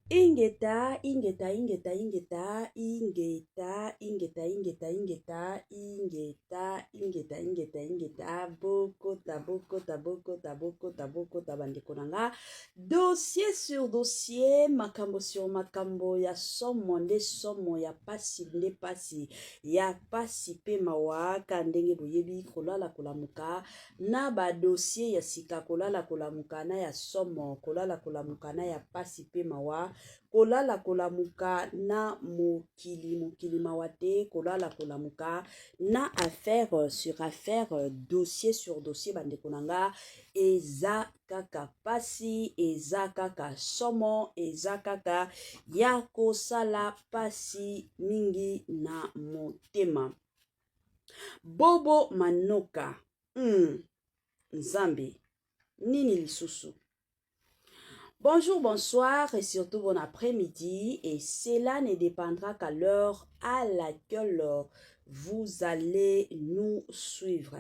Ingeta, ingeta, ingeta, ingeta, ingeta, ingeta, ingeta, ingeta, ingeta, ingeta, ingeta, ingeta, bokota, bokota, bokota, bokota, bokota, bandekonanga. Dossier sur dossier, makambo sur makambo, ya somo nde somo, ya pasi nde pasi, ya pasi pe mawa, kandenge boyebi kolala kolamuka, na ba dossier ya sika kolala kolamuka, na ya somo kolala kolamuka, na ya pasi pe mawa, kolala kolamuka na mokili mawate, kolala kolamuka na affaire sur affaire, dossier sur dossier, bandekonanga, eza kaka pasi, eza kaka somo, eza kaka ya kosala pasi mingi na motema. Bobo Manoka, Nzambe, nini lisusu. Bonjour, bonsoir et surtout bon après-midi, et cela ne dépendra qu'à l'heure à laquelle vous allez nous suivre.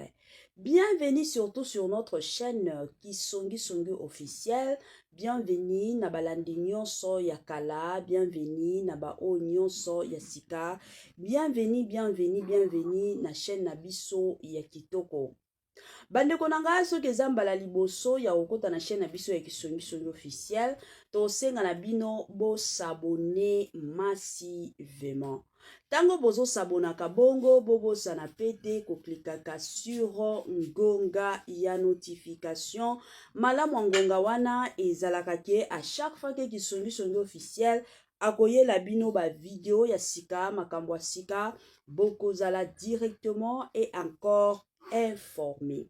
Bienvenue surtout sur notre chaîne Kisongi Songi officielle. Bienvenue na balandi nyonso ya kala, bienvenue na ba o nyonso ya sika, bienvenue, bienvenue, bienvenue na chaîne na biso ya kitoko. Bande konanga soki eza mbala liboso ya okota na chaîne na biso ya Kisongi Songi officiel, to senga na bino bo s'abonner massivement. Tango bozo sabonaka bongo bobo sana pete ko klikaka sur ngonga ya notification. Malamu ngonga wana ezalaka ke à chaque fois que Kisongi Songi officiel akoyela bino ba vidéo ya sika makambo ya sika, boko zala directement et encore informé.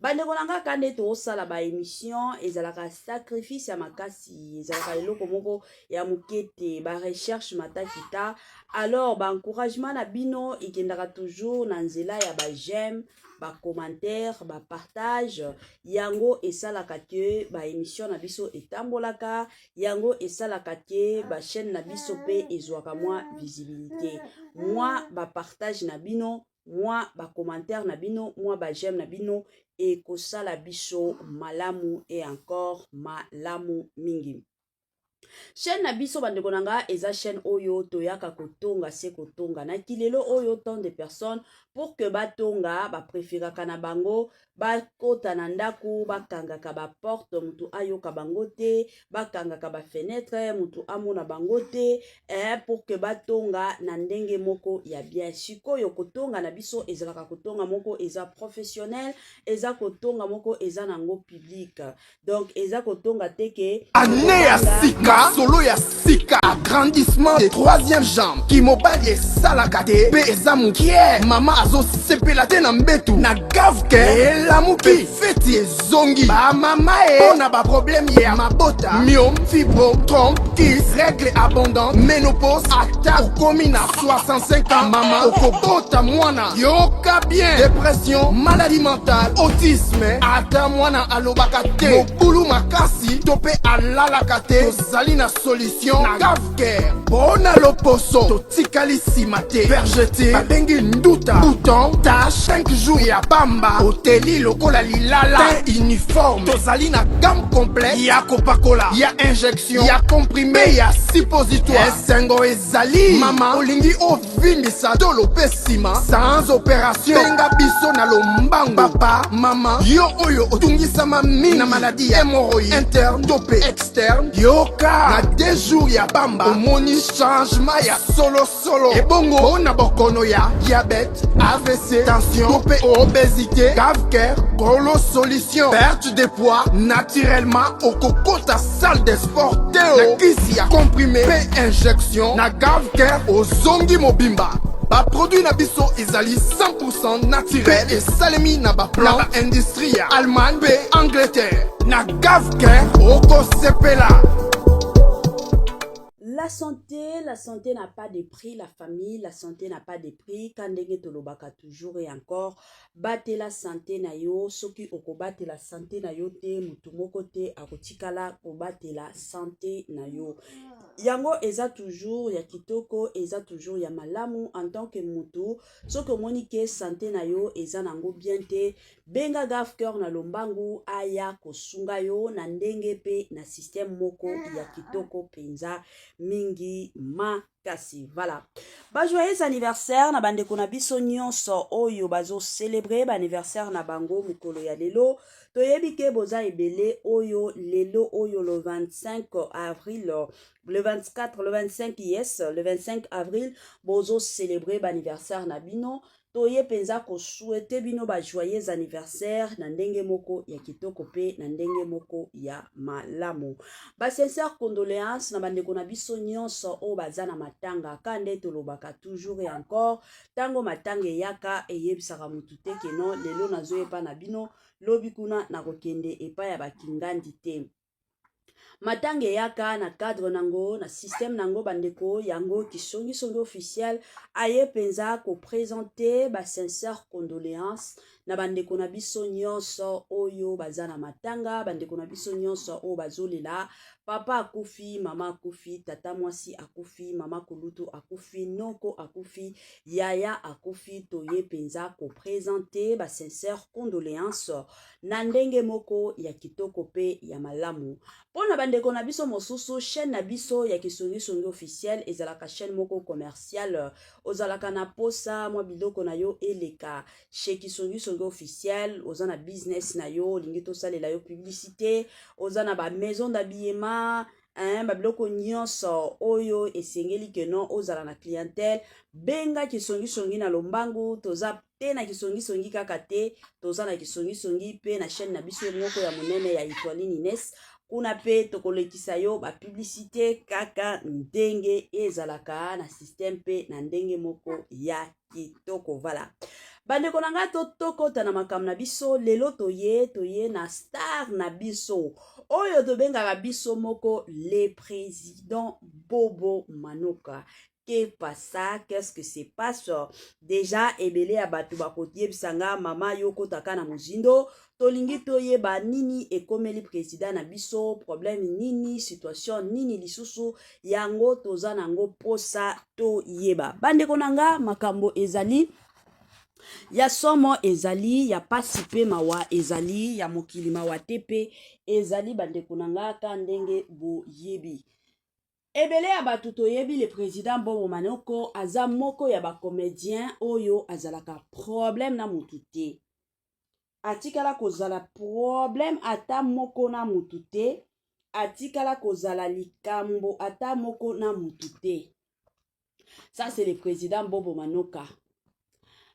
Bandeko nanga kande to sala ba émission ezalaka sacrifice ya makasi, ezalaka eloko moko ya mukete, ba recherche matakita. Alors ba encouragement na bino ikendaka toujours na nzela ya ba j'aime, ba commentaire, ba partage, yango esalaka ke ba émission na biso etambolaka, yango esalaka ke ba chaîne na biso pe ezwaka mwa visibilité. Moi ba partage na bino, moi ba commentaire na bino, moi ba j'aime na bino, et kosala biso malamu et encore malamu mingi. Chaîne na biso bandeko nanga eza chaîne oyo toyaka kotonga se kotonga na kilelo oyo tant de personnes pour que batonga ba préféraka na bango ba kota na ndaku bakangaka ba porte mutu ayoka bango te, bakangaka ba fenêtre mutu amona bango te, pour que batonga na ndenge moko ya bien. Sikoyo kotonga na biso ezalaka kotonga moko eza professionnel, eza kotonga moko eza nango public. Donc eza kotonga teke année ya sika solo ya sika, agrandissement des troisième jambe kimobali esalaka te pe eza mukie mama azo sepela te na mbetu na gavke elamuki feti ezongi ba mama na ba problème ya mabota, myome, fibro, trompe, kiss, règle abondante, ménopause, ata okomi na 65 ans mama okobota mwana yoka bien, dépression, maladie mentale, autisme, ata mwana alobaka te mobulu makasi tope alalaka te, tozali na solution na gavke bona loposo totikali nsima te, vergete babengi nduta, bouton, tache, 5 jours ya bamba oteli lokola lilala, teint uniforme, tozali na gamme complète ya kopakola, ya injection, ya comprimé, ya suppositoire, esengo ezali mama olingi ovimbisa tolo pe nsima sans opération, benga biso na lombangu. Papa mama yo oyo otungisama mingi na maladie ya hémorroïde interne to pe externe, yoka na 2 jours ya bamba omoni changement ya solo ebongo mpona bokono ya diabète, AVC, tension to pe obésité, gavker golo solution, perte de poids naturellement okokota salle de sport teo na kisi ya comprimé pe injection na gavker ozongi mobimba. Ba produit na biso ezali 100% naturel et salemi na ba plan na ba industrie ya Allemagne pe Angleterre na gavke oko sepela. La la santé n'a pas de prix, la famille, la santé n'a pas de prix. Kandenge tolobaka toujours et encore, bate la santé na yo, soki okobate la santé na yo te, mutumoko te, akotikala obate la santé na yo. Yango eza toujours ya kitoko, eza toujours ya malamu en tant que mutu, soki omoni ke santé na yo eza nango bien te, benga gaf cœur na lombangu aya kosunga yo na ndenge pe na système moko ya kitoko penza mingi makasi. Voilà. Ba joyeux anniversaire na bandeko na biso nyonso oyo bazo célébrer ba anniversaire na bango mukolo ya lelo. Toyebi ke boza ebele oyo lelo oyo le 25 avril, le 24, le 25 yes, le 25 avril bozo célébrer ba anniversaire na bino. Toye penza ko souhaiter bino ba joyeux anniversaire na ndenge moko ya kitoko pe na ndenge moko ya malamu. Ba sincère condoléances na bandeko na biso nyonso o baza na matanga kande tolobaka toujours et encore tango matanga yaka eyebisaka mutu te ke non lelo nazoyepa na bino lobi kuna na kokende epa ya bakingandi te. Matange yaka na cadre nango na système nango bandeko yango kisongi songi officiel aye penza ko présenter ba sincère condoléances na bandeko na biso nyonso oyo baza na matanga, bandeko na biso nyonso oyo bazolela, papa akufi, mama akufi, tata mwasi akufi, mama kolutu akufi, noko akufi, yaya akufi, toye penza ko présenter ba sincère condoléances na ndenge moko ya kitoko pe ya malamu. Pona bandeko na biso mosusu chaîne na biso ya kisongi songi officiel ezalaka chaîne moko commercial ozalaka na posa mwa biloko na yo eleka chez kisongi songi officiel ozana business na yo lingi to salela yo publicité ozana ba maison d'habillement ba biloko nyonso oyo esengeli ke non ozala na clientèle benga kisongi songi na lombangu toza te na kisongi songi kaka te toza na kisongi songi pe na chaîne na biso moko ya monene ya Etoile Nines kuna pe tokolekisa yo ba publicité kaka ndenge ezalaka na système pe na ndenge moko ya kitoko. Voilà. Bandeko nanga tokota na makambo na biso lelo toye na star na biso oyo tobengaka biso moko le président Bobo Manoka. Qu'est-ce que se passe? Déjà ebele ya batu bakotie bisanga mama yoko taka na muzindo tolingi toyeba nini ekomeli président na biso, problème nini, situation nini lisusu yango toza nango posa toyeba. Bandeko nanga makambo ezali ya somo ezali ya pasi pe mawa ezali ya mokili mawa tepe ezali bandeko nanga ka ndenge boyebi. Ebele ya batu toyebi le président Bobo Manoko aza moko ya ba comédien oyo azalaka problème na mutu te. Atikala kozala problème ata moko na mutu te. Atikala kozala likambo ata moko na mutu te. Ça c'est le président Bobo Manoka.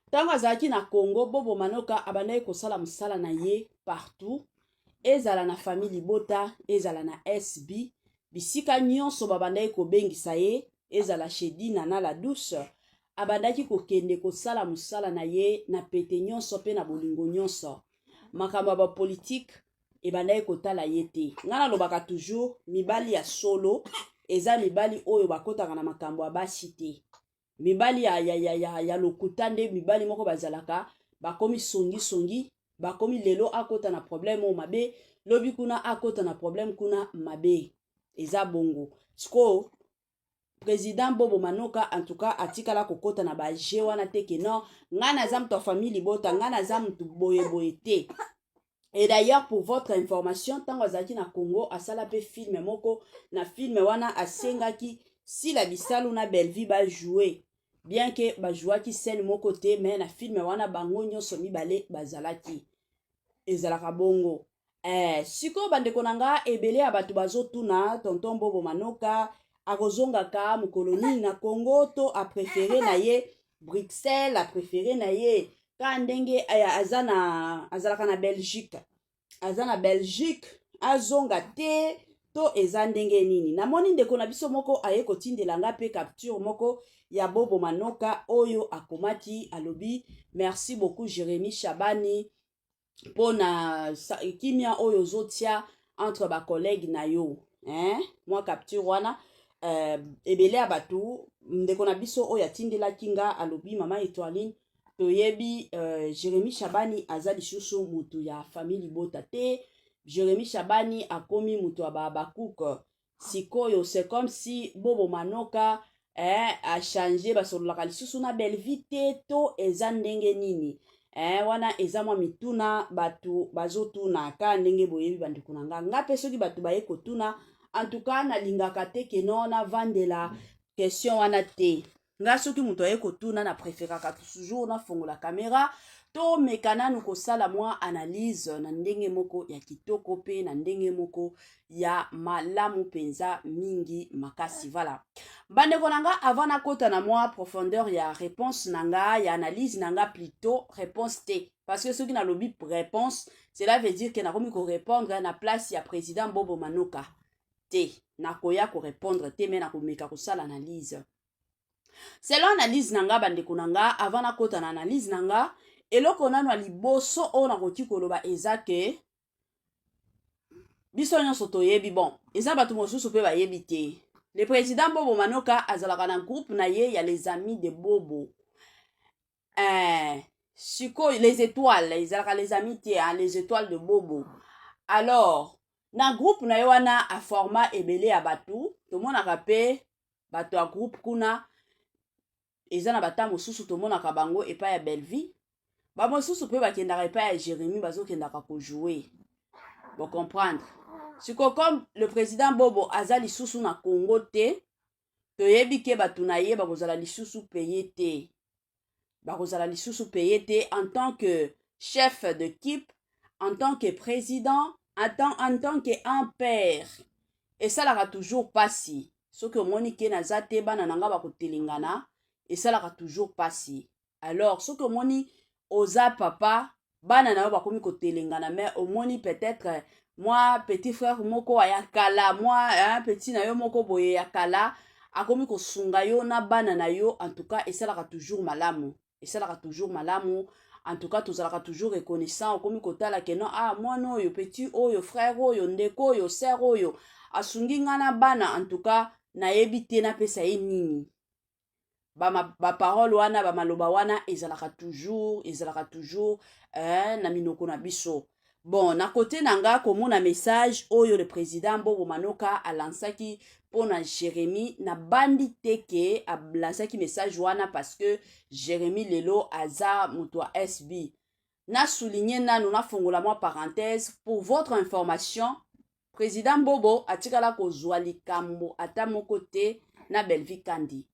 Tango azalaki na Congo, Bobo Manoka abandaki kosala mosala na ye partout. Ezala na famille Libota, ezala na SB. Bisika nyonso babandaki kobengisa ye, ezala Shedi Nana la douce. Abandaki kokende kosala mosala na ye na pete nyonso pe na bolingo nyonso. Makambo ba politique ebandaki kotala ye te. Ngana lobaka toujours mibali ya solo eza mibali oyo bakotaka na makambo ya basi te. Mibali ya lokuta nde mibali moko bazalaka bakomi songi bakomi lelo akota na problème o mabe lobi kuna akota na problème kuna mabe eza bongo. Siko président Bobo Manoka en tout cas atikala kokota na baje wana te ke non ngana za mtu famille Libota ngana za mtu boye te. Et d'ailleurs pour votre information tango azaki na Congo asala pe film moko na film wana asengaki si la bisalu na Belleville ba jouer bien que ba jouaki scène moko te mais na film wana bango nyonso mibale bazalaki ezalaka bongo. Siko bandeko nanga ebele ya batu bazotuna tonton Bobo Manoka akozongaka mukoloni na Congo to a préféré na ye Bruxelles a préféré na ye ka ndenge azalaka na Belgique azonga te to eza ndenge nini. Namoni ndeko na biso moko aye kotindelanga pe capture moko ya Bobo Manoka oyo akomati alobi merci beaucoup Jérémy Chabani pona kimia oyo zotia entre ba collègue na yo moi capture wana ebele ya bato ndeko na biso oyo atindelaki nga alobi mama Etoiline toyebi Jérémie Chabani aza lisusu mutu ya famille Libota te. Jérémie Chabani akomi mutu ya Babakouk sikoyo. C'est comme si Bobo Manoka a changé basololaka lisusu na Belleville te to eza ndenge nini. Wana eza mwa mituna batu bazotuna ka ndenge boyebi bandeko na nga. Nga pe soki batu baye kotuna en tout cas nalingaka te ke non na vandela question wana te. Nga soki mutu aye kotuna na préféraka toujours na fongola caméra to mekana nuko sala mwa analyse na ndenge moko ya kitoko pe na ndenge moko ya malamu penza mingi makasi. Voilà. Bandeko nanga avant na kota na mwa profondeur ya réponse nanga ya analyse nanga plutôt réponse te. Parce que soki na lobi réponse, cela veut dire que na komi ko répondre na place ya président Bobo Manoka te. Na koya ko répondre te mais na komeka ko sala analyse. Selon analyse nanga bandeko nanga avant na kota na analyse nanga eloko nanu a liboso o na koti koloba eza ke biso nyonso toyebi bon eza bato mosusu pe bayebi te. Le président Bobo Manoka azalaka na groupe na ye ya les amis de Bobo. Siko les étoiles, ezalaka les amis te les étoiles de Bobo. Alors na groupe na ye wana a format ebele ya bato tomonaka pe bato ya groupe kuna eza na bata mosusu tomonaka bango epai ya Belleville. Ba mosusu pe bakendaka epai ya Jérémie bazokendaka ko jouer. Bon comprendre. Siko comme le président Bobo aza lisusu na Congo te, toyebi ke batu na ye bakozala lisusu payé te. Bakozala lisusu payé te en tant que chef d'équipe, en tant que président, en tant que un père. Et ça la toujours passi. Ce que moni ke naza te bana nanga bakotelingana, et ça la toujours passi. Alors ce que moni oza papa bana na yo bakomi kotelingana mais au moni peut-être moi petit frère moko ya kala moi petit na yo moko boye ya kala akomi kosunga yo na bana na yo. En tout cas esalaka toujours malamu, esalaka toujours malamu. En tout cas tozalaka toujours reconnaissant okomi kotala ke non mwana oyo petit oyo frère oyo ndeko oyo sœur oyo asungi nga na bana. En tout cas nayebi te napesa ye nini. Ba parole wana ba maloba wana ezalaka toujours na minoko na biso. Bon na côté nanga komona message oyo le président Bobo Manoka alansaki pona Jérémie na bandi teke alansaki message wana parce que Jérémie lelo aza muto SB. Na souligner nanu na fongola mwa parenthèse pour votre information. Président Bobo atikala kozwa likambo ata moko te na Belleville Kandi.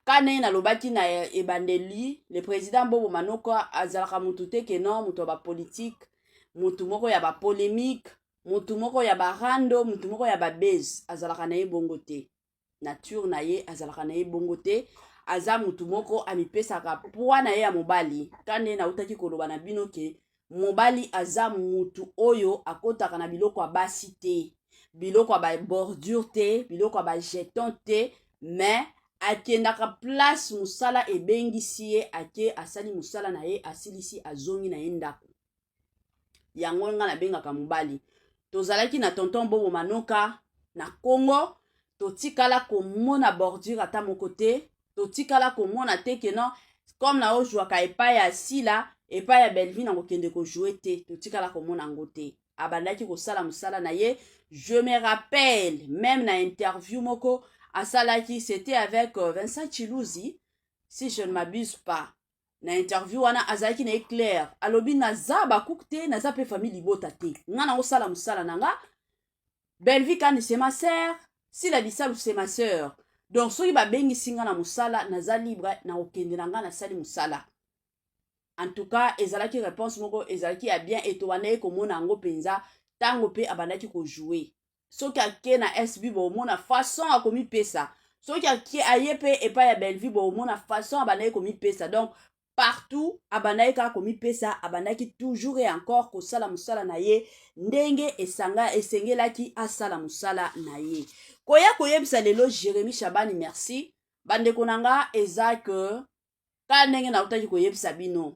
Kane na lobaki na ebandeli le président Bobo Manoka azalaka mutu te ke non mutu ba politique, mutu moko ya ba polémique, mutu moko ya ba rando, mutu moko ya ba base azalaka na ye bongo te. Nature na ye azalaka na ye bongo te. Aza mutu moko amipesaka poa na ye ya mobali. Kane na utaki koloba na bino ke mobali aza mutu oyo akotaka na biloko ya basi te, biloko ya ba bordure te, biloko ya ba jeton te, mais akendaka place musala ebengisi ye ake asali musala na ye asilisi azongi na ye ndako. Yango nga na bengaka mobali. Tozalaki na tonton Bobo Manoka na Congo, totikala komona bordure ata moko te, totikala komona te ke non comme na ojwaka epai ya Sila epai ya Belleville na kokende ko jouer te, totikala komona ngo te. Abandaki kosala musala na ye. Je me rappelle même na interview moko asalaki, c'était avec Vincent Chilouzi si je ne m'abuse pas. Na interview wana azalaki na éclair alobi naza bakukte naza pe famille Libota te. Nga na osala musala nanga Belleville Kandi c'est ma sœur, si la bisalu c'est ma sœur. Donc soki ba bengi singa na musala naza libre na okende nanga na sali musala. En tout cas ezalaki réponse moko ezalaki ya bien etowana komona ngo penza tango pe abandaki ko jouer. Soki ake na SB bo mona façon akomi pesa. Soki ake ayepe epa ya Belleville bo mona façon abandaki komi pesa. Donc partout abandaki ka komi pesa, abandaki toujours et encore ko sala musala na ye ndenge esengelaki asala musala na ye. Koya koyebisa lelo Jérémie Chabani merci. Bandeko nanga eza que ka ndenge na utaki koyebisa bino.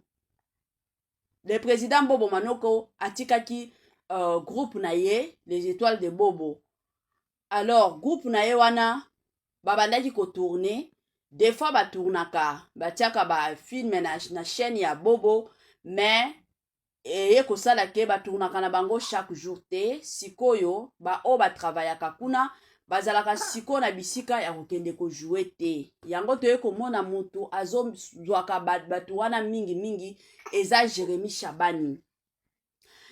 Le président Bobo Manoko atikaki groupe na ye les étoiles de Bobo. alors groupe na ye wana babandaki kotourne des fois batournaka batiaka bafilme na chaîne ya bobo mais eye kosala ke batournaka na bango chaque jour te sikoyo baoyo batravaillaka kuna bazalaka sikoyo na bisika ya kokende kojoue te yango toye komona moto azozwaka bato wana mingi eza Jérémie Chabani.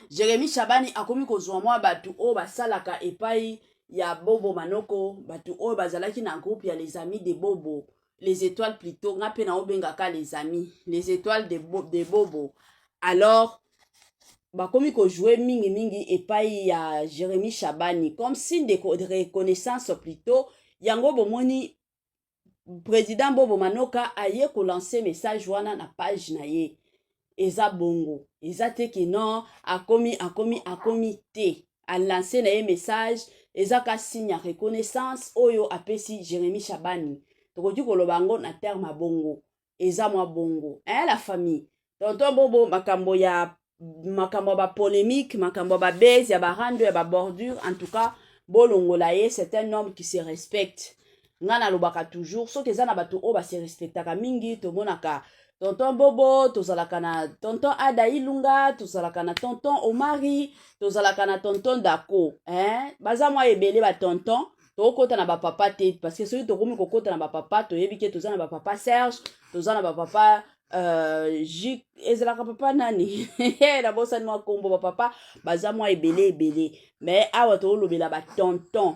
Jérémie Chabani akomi kozwa mwa bato oyo basalaka epai ya Bobo Manoko, bato oyo bazalaki na groupe ya les amis de Bobo, les étoiles plutôt, nga pe na obengaka les amis, les étoiles de Bobo. Alors bakomi ko jouer mingi epai ya Jérémie Chabani comme signe de reconnaissance plutôt. Yango bomoni président Bobo Manoka aye ko lancer message wana na page na ye. Eza bongo, eza te ke non akomi te a lancer na ye message eza ka signe ya reconnaissance oyo apesi Jérémie Chabani. Tokoki koloba ngo na terme bongo, eza mwa bongo. La famille, tonton Bobo makambo ba polémique, makambo ba base, ya ba rando, ya ba bordure, en tout cas, bolongola ye, c'est un homme qui se respecte. Ngana lobaka toujours, so ke zana bato o ba se respectaka mingi, to monaka tonton Bobo, tozalaka na tonton Ada Ilunga, tozalaka na tonton Omari, tozalaka na tonton Dako, baza mwa ebele ba tonton, tokota na ba papa te, parce que celui tokomi kokota na ba papa, to yebike tozana ba papa Serge, tozana ba papa ezalaka papa nani na bosani mwa kombo bapapa baza mwa ebele mais awa tolobela batonton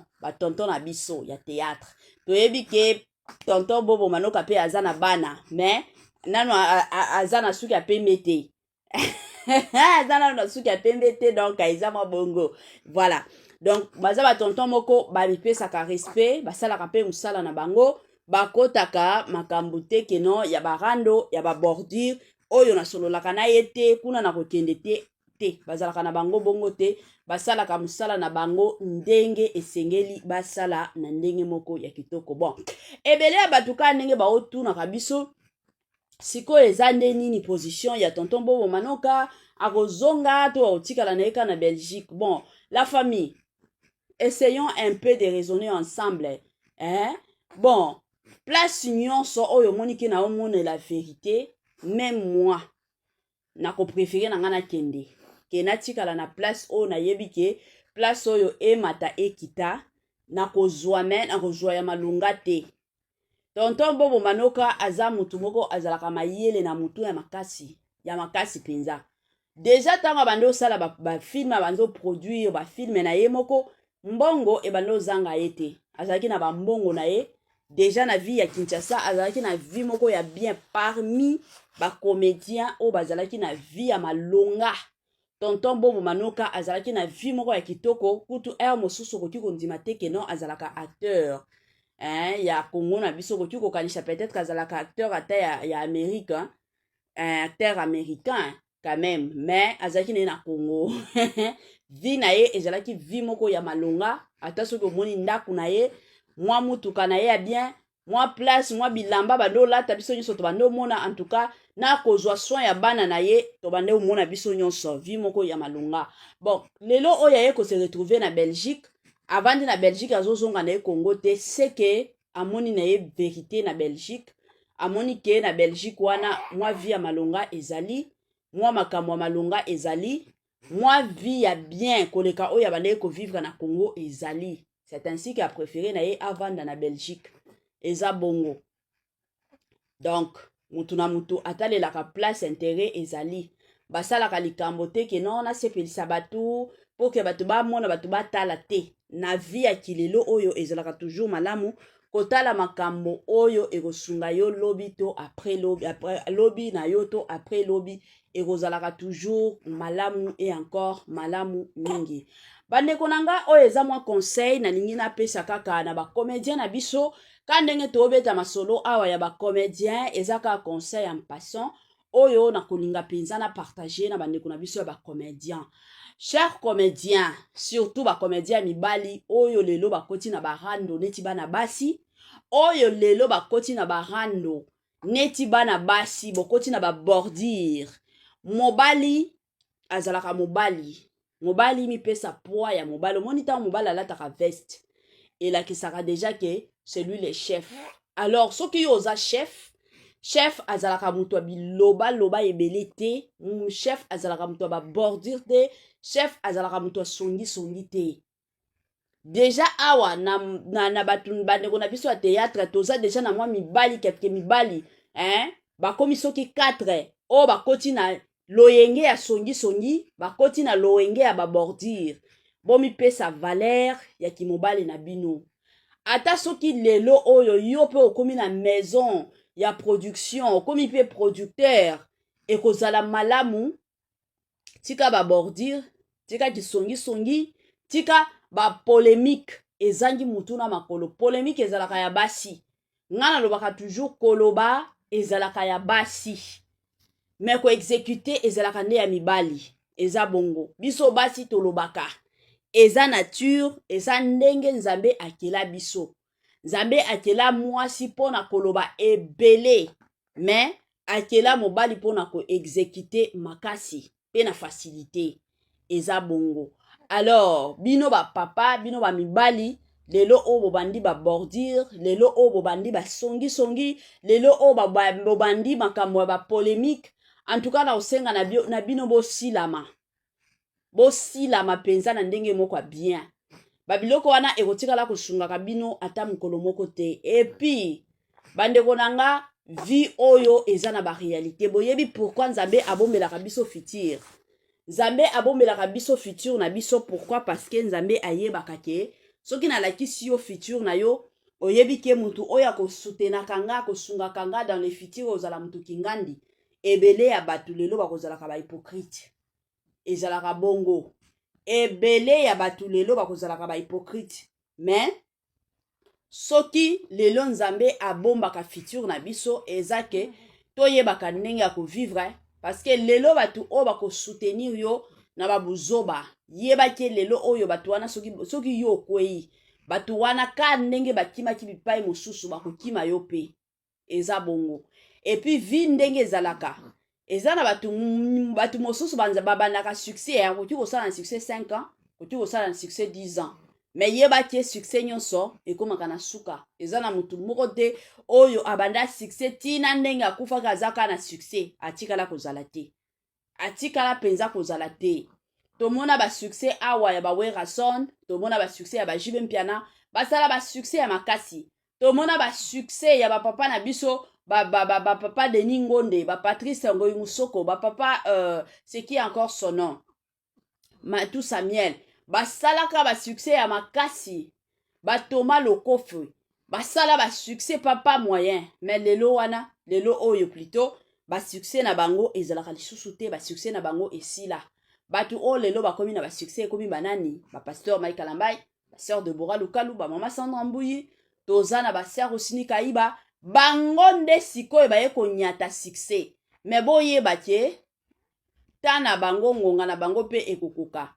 na biso ya théâtre toyebi ke tonton Bobo Manoka pe aza na bana mais nano aza na suki ya pembe te aza nano na suki ya pembe te donc eza mwa bongo voilà donc baza batonton moko bamipesaka respect basalaka mpe mosala na bango bakotaka makambo te keno ya barando ya babordure oyo nasololaka na ye te kuna na kokende te bazalaka na bango bongo te basalaka mosala na bango ndenge esengeli basala na ndenge moko ya kitoko. Bon ebele ya bato ka ndenge baotunaka biso sikoyo eza nde nini position ya tonton Bobo Manoka akozonga to aotikala na ye ka na Belgique. Bon la famille, essayons un peu de raisonner ensemble, bon place nyonso oyo monike na omone la vérité, même moi nako préféré na ngana kende ke natikala na place oyo nayebi ke place oyo emata ekita nako zwa ya malunga te. Tonton Bobo Manoka aza mutu moko azalaka mayele na mutu ya makasi penza. Déjà tanga bando sala ba film bando produire ba film na ye moko mbongo e bando zanga ete azalaki na ba mbongo na ye. Déjà na vie ya Kinshasa azalaki na vie moko ya bien parmi ba comédiens o bazalaki na vie ya malonga. Tonton Bobo Manoka azalaki na vie moko ya kitoko kutu mosusu koki kondima te ke non azalaka acteur ya Congo na biso koki kokanisha peut-être azalaka acteur ata ya Amérique, acteur américain quand même, mais azalaki na Congo vie na ye ezalaki vie moko ya malonga ata soki omoni ndaku na ye mwa mutuka na ye ya bien mwa place mwa bilamba bando lata biso nyonso to bando mona en tout cas na kozwa soin ya bana na ye to bando mona biso nyonso vie moko ya malonga. Bon lelo oya ye ko se retrouver na Belgique avant na Belgique azozonga na ye Congo te c'est que amoni na ye vérité na Belgique amoni ke na Belgique wana mwa vie ya malonga ezali mwa makambo ya malonga ezali mwa vie ya bien koleka oya bande ko vivre na Congo ezali. C'est ainsi qu'il a préféré na ye avant na Belgique. Eza bongo. Donc, mutu na mutu atalelaka place intérêt ezali. Basalaka likambo te ke non na sepelisa batu po ke batu ba mona batu ba tala te. Na vie ya kilelo oyo ezalaka toujours malamu kotala makambo oyo ekosunga yo lobi to après lobi na yo to après lobi ekozalaka toujours malamu et encore malamu mingi. Bandeko nanga oyo eza mwa conseil na lingi na pesa kaka na ba comédien na biso ka ndenge tobeta masolo awa ya ba comédien eza ka conseil en passant oyo na kolinga penza na partager na bandeko na biso ya ba comédien. Chers comédiens, surtout ba comédien mibali oyo lelo bakoti na barando neti bana basi oyo lelo bakoti na barando neti bana basi bokoti na ba bordure mobali azalaka mobali mi pesa poa ya mobali omoni ta mobali alataka veste elakisaka déjà que c'est lui le chef. Alors soki oza chef azalaka mutu biloba loba ebele te, chef azalaka mutu babordir te, chef azalaka mutu songi te. Déjà awa na batu bandeko na biso ya théâtre toza déjà na mwa mibali quelque mibali bakomi soki 4 o bakoti na loyenge ya songi bakoti na loyenge ya babordir. Bomipesa valeur ya kimobali na bino. Ata soki lelo oyo yo pe okomi na maison ya production, okomi pe producteur, ekozala malamu, tika babordir, tika kisongi, tika ba polémique ezangi mutu na makolo. Polémique ezalaka ya basi. Ngana lobaka toujours koloba ezalaka ya basi. Mais ko exécuter ezalaka nde ya mibali. Eza bongo. Biso basi tolobaka. Eza nature, eza ndenge nzambe akela biso. Nzambe akela mwasi pona koloba ebele. Mais akela mobali pona ko exécuter makasi. Pe na facilité. Eza bongo. Alors, bino ba papa, bino ba mibali, lelo o bobandi ba bordir, lelo o bobandi ba songi, lelo o bobandi makambo ba polémique. En tout cas, na osenga na bino bo silama. Bo silama penza na ndenge moko bien. Babiloko wana ekotikala kosunga bino ata mukolo moko te. Et puis, bandeko nanga vie oyo eza na ba réalité. Boyebi pourquoi Nzambe abomelaka biso futur. Nzambe abomelaka biso futur na biso pourquoi? Parce que Nzambe ayebaka ke soki na lakisi yo futur na yo oyebi ke mutu oya ko soutenaka nga ko sunga kanga dans le futur ozala mutu kingandi ebele ya batu lelo bakozalaka ba hypocrite ezalaka bongo ebele ya batu lelo bakozalaka ba hypocrite mais soki lelo Nzambe abombaka futur na biso ezake toyebaka ndenge ya ko vivre. Parce que lelo batu o bako soutenir yo na babuzoba. Yeba ke lelo oyo batu wana soki yo kwei. Batu wana ka ndenge bakima ki bipai mosusu bako kima yo pe. Eza bongo. Et puis vi ndenge zalaka. Eza na batu mosusu babandaka succès. Koti kosala na succès 5 ans. Koti kosala na succès 10 ans. Mais yeba ke succès nyonso ekomaka na suka. Eza na mutu moko te oyo abanda succès tina ndenge akufaka azaka na succès atikala kozala te. Atikala penza kozala te. Tomona ba succès awa ya ba Werason, tomona ba succès ya ba Jibe Mpiana, basala ba succès ya makasi. Tomona ba succès ya ba papa na biso, ba papa Denis Ngonde, ba Patrice Ngoyi Musoko, ba papa c'est qui encore son nom? Matou Samuel. Basalaka ba succès ya makasi. Ba Thomas Lokofe. Basala ba succès papa moyen. Mais lelo wana, lelo oyo plutôt, ba succès na bango ezalaka lisusu te, ba succès na bango esila. Batu o lelo bakomi na ba succès komi banani, ba pasteur Mike Kalambay, ba sœur Deborah Lukalu, ba mama Sandra Mbuyi, toza na ba sœur Osini Kaiba, bango nde sikoyo baye konyata succès. Mais boye batie tana bango ngonga na bango pe ekokoka.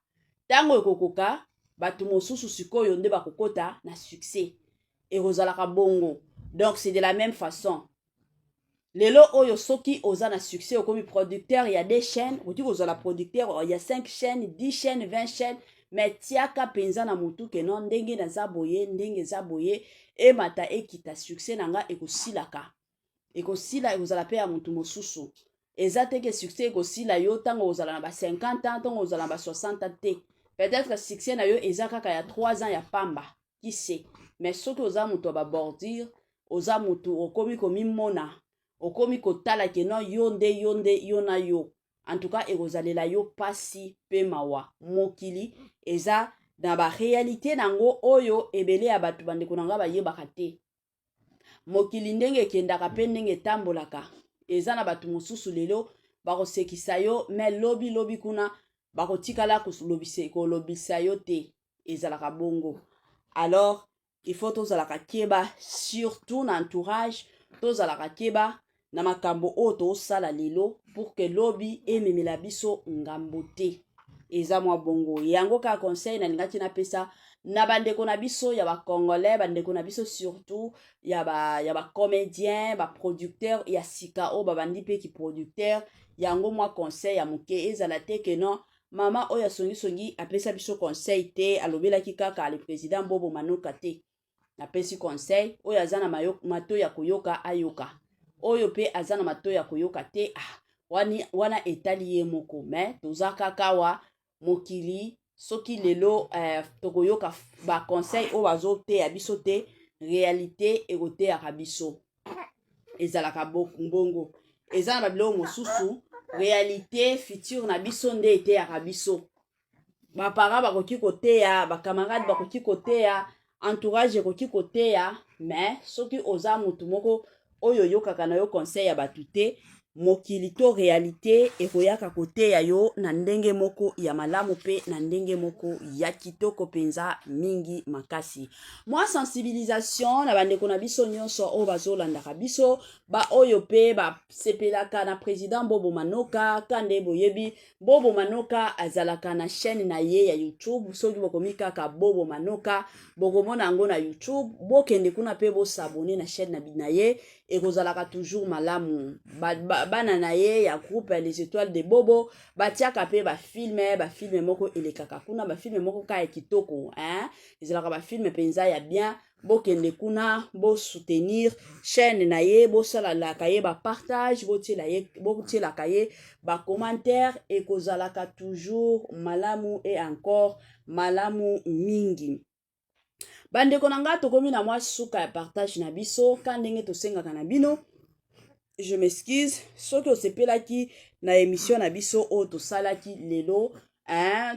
Tango ekokoka, batu mosusu sikoyo nde bakokota na succès. Et rozalaka bongo. Donc c'est de la même façon. Lelo oyo soki oza na succès okomi producteur, il y a des chaînes, oti kozala producteur, il y a 5 chaînes, 10 chaînes, 20 chaînes, mais tiaka penza na mutu ke non ndenge na zaboye, ndenge zaboye e mata ekita succès nanga ekosilaka. Ekosila ekozala pe ya mutu mosusu. Ezate ke succès ekosila yo tango ozala na ba 50 ans, tango ozala na ba 60 ans te. Peut-être que succès na yo ezakaka ya 3 ans ya pamba. Qui sait? Mais soki oza mutu ba bordir, oza mutu okomi komi mona. Okomi kotala ke non yonde yona yo. En tout cas, egozalela yo pasi pe mawa. Mokili eza na ba réalité nango oyo ebele ya batu bandeko nanga ba yebaka te. Mokili ndenge kendaka pe ndenge tambolaka. Eza na batu mosusu lelo bakosekisa yo mais lobi kuna bakotikala kolobisa yo te. Ezalaka bongo. Alors, il faut tozalaka keba surtout na entourage, tozalaka keba na makambo o to sala lelo pour que lobi ememela biso ngambo te. Eza mwa bongo. Yango ka conseil na lingati na pesa na bandeko na biso ya ba congolais, bandeko na biso surtout ya ba comédien, ba producteur, ya sika o ba bandi pe ki producteur, yango mwa conseil ya muke ezala te ke non mama oya songi apesa biso conseil te alobela ki kaka le président Bobo Manoka te. na pesi conseil oyo azana mato ya koyoka ayoka oyo pe azana mato ya koyoka te wana etali ye moko mais toza kaka wa mokili soki lelo tokoyoka ba conseil oyo bazoteya biso te réalité ekoteyaka biso ezalaka mbongo eza na babiloko mosusu réalité future na biso nde eteyaka biso baparent bakoki koteya bakamarade bakoki koteya entourage ekoki koteya mais soki oza motu moko oyo oyokaka na yo conseil ya bato te mokili to réalité ekoyaka koteya yo na ndenge moko ya malamu pe na ndenge moko ya kitoko penza mingi makasi mwa sensibilisation na bandeko na biso nyonso oyo bazolandaka biso ba oyo pe basepelaka na président Bobo Manoka kande boyebi Bobo Manoka azalaka na chaîne na ye ya YouTube soki bokomi kaka Bobo Manoka bokomona yango na YouTube bokende kuna pe bosabone na chaîne na ye ekozalaka toujours malamu bana na ye ya groupe les étoiles de Bobo batiaka pe bafilme moko elekaka kuna bafilme moko ka ya kitoko ezalaka bafilme penza ya bien bokende kuna bo soutenir chaîne na ye bosalalaka ye bapartage botielaka ye bacommentaire ekozalaka toujours malamu et encore malamu mingi bandeko na nga tokomi na mwa suka ya partage na biso ka ndenge tosengaka na bino je m'excuse soki osepelaki na émission na biso oyo tosalaki lelo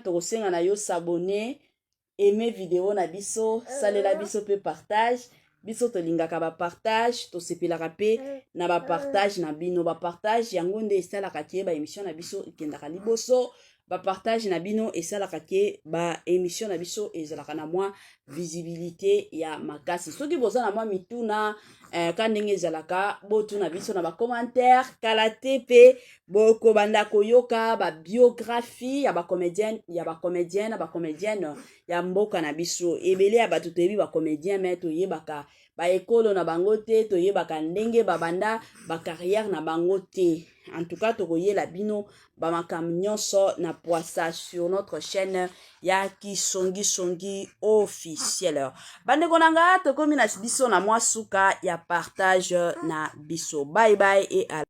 tokosenga na yo s'abonner aimer vidéo na biso salela biso pe partage biso tolingaka bapartage tosepelaka pe na bapartage na bino bapartage yango nde esalaka ke ba émission na biso ekendaka liboso bapartage na bino esalaka ke ba émission na biso ezalaka na mwa visibilité ya makasi soki boza na mwa mituna ka ndenge ezalaka botuna biso na bacommentaire kala te pe bokobanda koyoka babiographie ya bacomédienne na bacomédienne ya mboka na biso ebele ya bato toyebi bacomédien me toyebaka baekolo na bango te toyebaka ndenge babanda bacarrière na bango te en tout cas tokoyela bino bamakambo nyonso na poisa sur notre chaîne ya Kisongi officiel bandeko na nga tokomi na biso na mwa suka ya partage na biso bye bye et